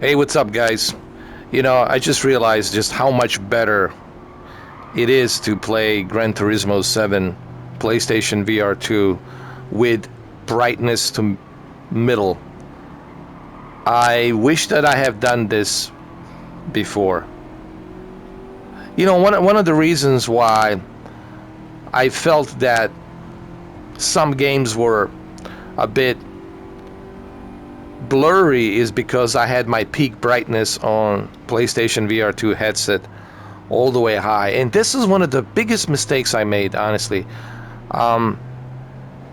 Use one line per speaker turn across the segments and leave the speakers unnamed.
Hey, what's up, guys? I just realized just how much better it is to play Gran Turismo 7 PlayStation VR 2 with brightness to middle. I wish that I have done this before. One of the reasons why I felt that some games were a bit blurry is because I had my peak brightness on PlayStation VR 2 headset all the way high, and this is one of the biggest mistakes I made, honestly.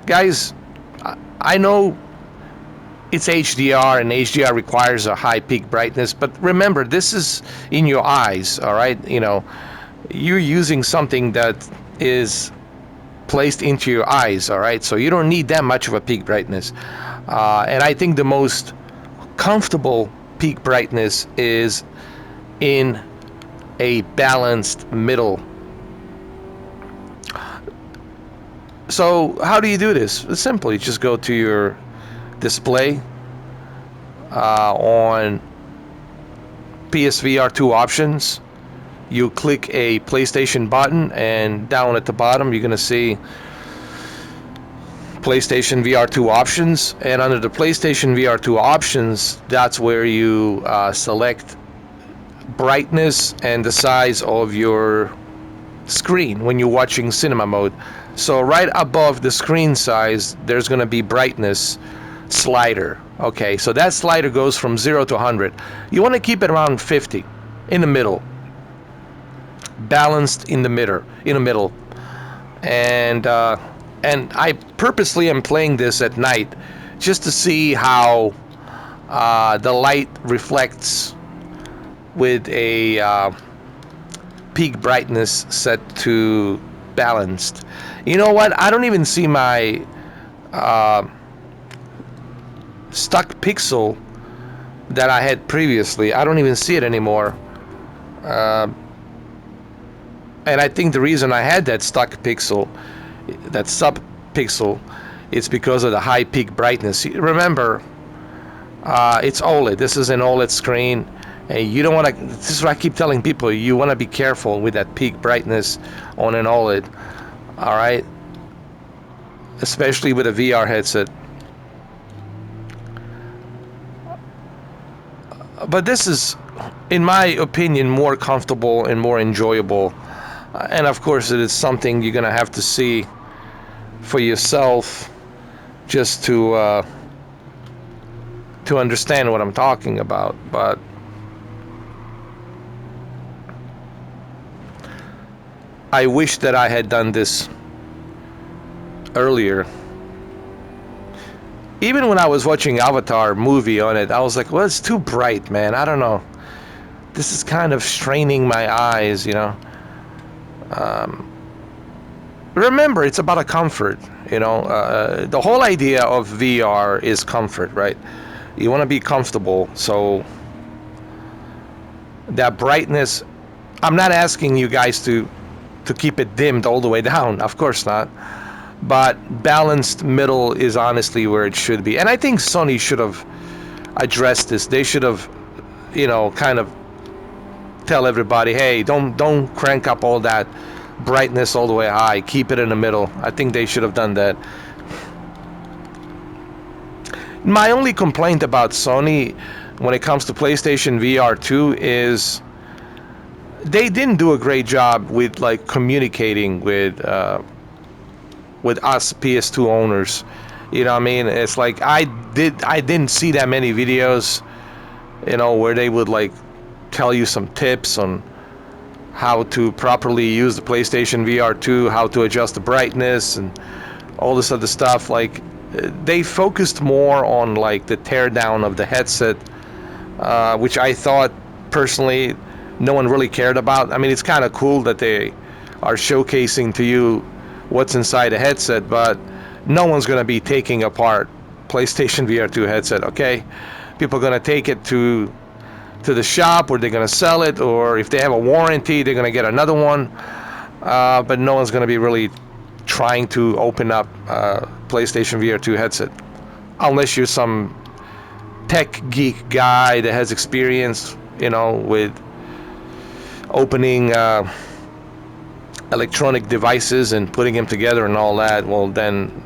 Guys, I know it's HDR, and HDR requires a high peak brightness, but remember, this is in your eyes, all right? You're using something that is placed into your eyes, all right? So you don't need that much of a peak brightness. And I think the most comfortable peak brightness is in a balanced middle. So how do you do this? It's simple. You just go to your display on PSVR 2 options. You click a PlayStation button, and down at the bottom you're going to see PlayStation VR 2 options, and under the PlayStation VR 2 options, that's where you select brightness and the size of your screen when you're watching cinema mode. So right above the screen size, there's going to be brightness slider. Okay, so that slider goes from 0 to 100. You want to keep it around 50, in the middle, balanced in the middle. And I purposely am playing this at night just to see how the light reflects with a peak brightness set to balanced. You know what? I don't even see my stuck pixel that I had previously. I don't even see it anymore. And I think the reason I had that stuck pixel, that sub pixel, it's because of the high peak brightness. Remember, it's OLED. This is an OLED screen, and you don't want to. This is what I keep telling people. You want to be careful with that peak brightness on an OLED. All right, especially with a VR headset. But this is, in my opinion, more comfortable and more enjoyable. And of course, it is something you're gonna have to see for yourself, just to understand what I'm talking about. But I wish that I had done this earlier. Even when I was watching Avatar movie on it, I was like, well, it's too bright, man. I don't know. This is kind of straining my eyes, Remember, it's about a comfort, the whole idea of VR is comfort, right? You want to be comfortable, so that brightness, I'm not asking you guys to keep it dimmed all the way down, of course not, but balanced middle is honestly where it should be. And I think Sony should have addressed this. They should have, kind of tell everybody, hey, don't crank up all that brightness all the way high, keep it in the middle. I think they should have done that. My only complaint about Sony when it comes to PlayStation VR 2 is they didn't do a great job with communicating with us PS2 owners. You know what I mean? It's like I didn't see that many videos, where they would tell you some tips on how to properly use the PlayStation VR 2, how to adjust the brightness and all this other stuff. They focused more on the teardown of the headset, which I thought personally no one really cared about. I mean, it's kind of cool that they are showcasing to you what's inside the headset, but no one's going to be taking apart PlayStation VR 2 headset, okay? People are going to take it to the shop, or they're going to sell it, or if they have a warranty, they're going to get another one. But no one's going to be really trying to open up PlayStation VR 2 headset, unless you're some tech geek guy that has experience, with opening electronic devices and putting them together and all that, well, then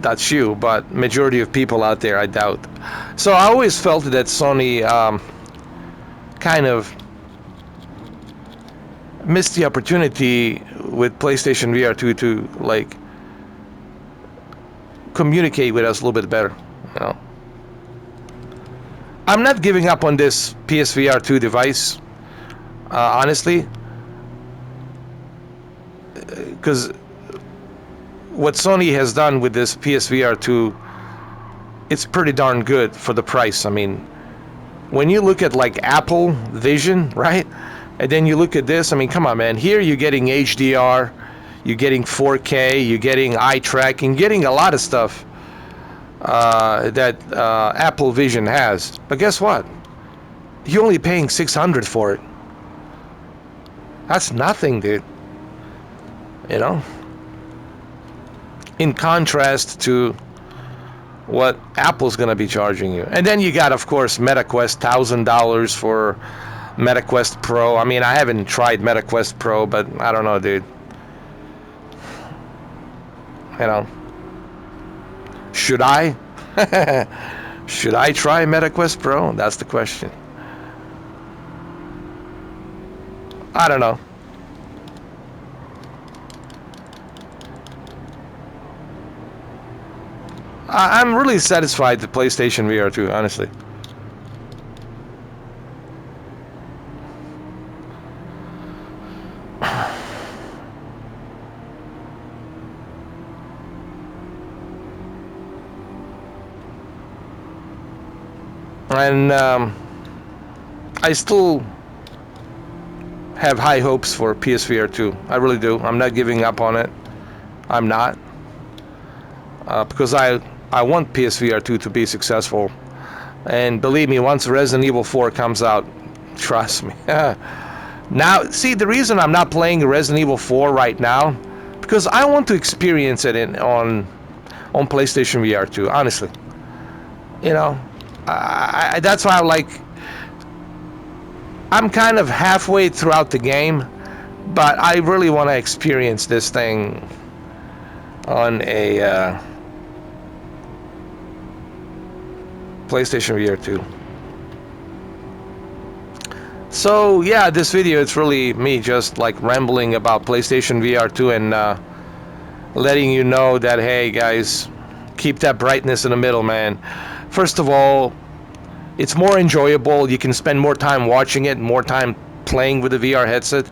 that's you. But majority of people out there, I doubt. So I always felt that Sony kind of missed the opportunity with PlayStation VR 2 to like communicate with us a little bit better. I'm not giving up on this PSVR 2 device, honestly, because what Sony has done with this PSVR 2, it's pretty darn good for the price. I mean, when you look at like Apple Vision, right? And then you look at this, I mean, come on, man. Here you're getting HDR, you're getting 4K, you're getting eye tracking, getting a lot of stuff that Apple Vision has. But guess what? You're only paying $600 for it. That's nothing, dude. In contrast to what Apple's gonna be charging you. And then you got, of course, MetaQuest, $1,000 for MetaQuest Pro. I mean, I haven't tried MetaQuest Pro, but I don't know, dude. Should I? Should I try MetaQuest Pro? That's the question. I don't know. I'm really satisfied with PlayStation VR 2, honestly. And I still have high hopes for PSVR 2. I really do. I'm not giving up on it. I'm not. Because I want PSVR 2 to be successful. And believe me, once Resident Evil 4 comes out, trust me. Now, see, the reason I'm not playing Resident Evil 4 right now, because I want to experience it on PlayStation VR 2, honestly. That's why I'm kind of halfway throughout the game, but I really want to experience this thing on a PlayStation VR 2. So yeah, this video, it's really me just like rambling about PlayStation VR 2 and letting you know that, hey guys, keep that brightness in the middle, man. First of all, it's more enjoyable. You can spend more time watching it, more time playing with the VR headset.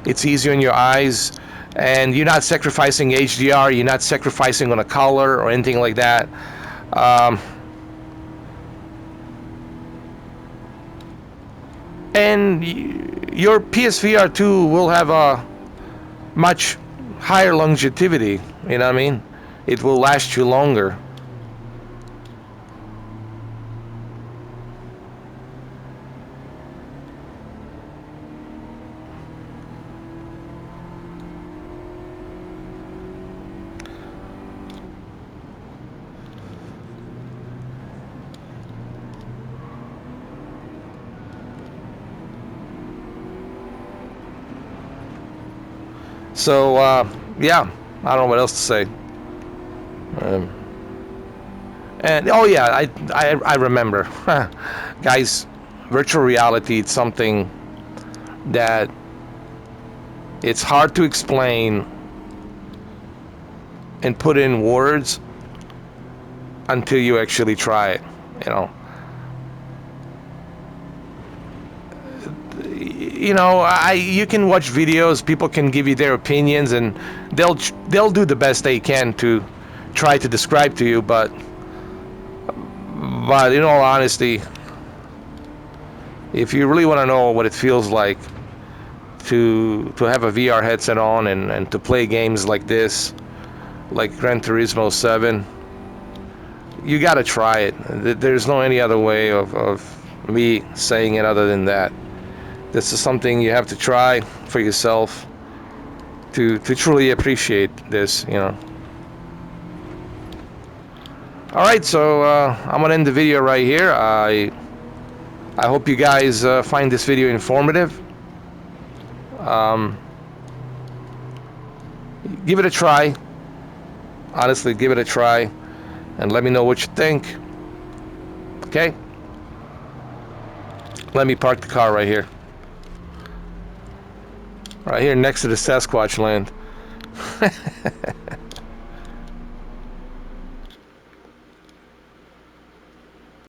It's easier on your eyes, and you're not sacrificing HDR, you're not sacrificing on a color or anything like that. And your PSVR 2 will have a much higher longevity, you know what I mean? It will last you longer. So, yeah, I don't know what else to say. And, oh yeah, I remember. Guys, virtual reality, it's something that it's hard to explain and put in words until you actually try it, you can watch videos, people can give you their opinions, and they'll do the best they can to try to describe to you, but in all honesty, if you really want to know what it feels like to have a VR headset on and to play games like this, like Gran Turismo 7, you gotta try it. There's no any other way of me saying it other than that. This is something you have to try for yourself to truly appreciate this, All right, so I'm gonna end the video right here. I hope you guys find this video informative. Give it a try. Honestly, give it a try, and let me know what you think. Okay? Let me park the car right here. Right here next to the Sasquatch land.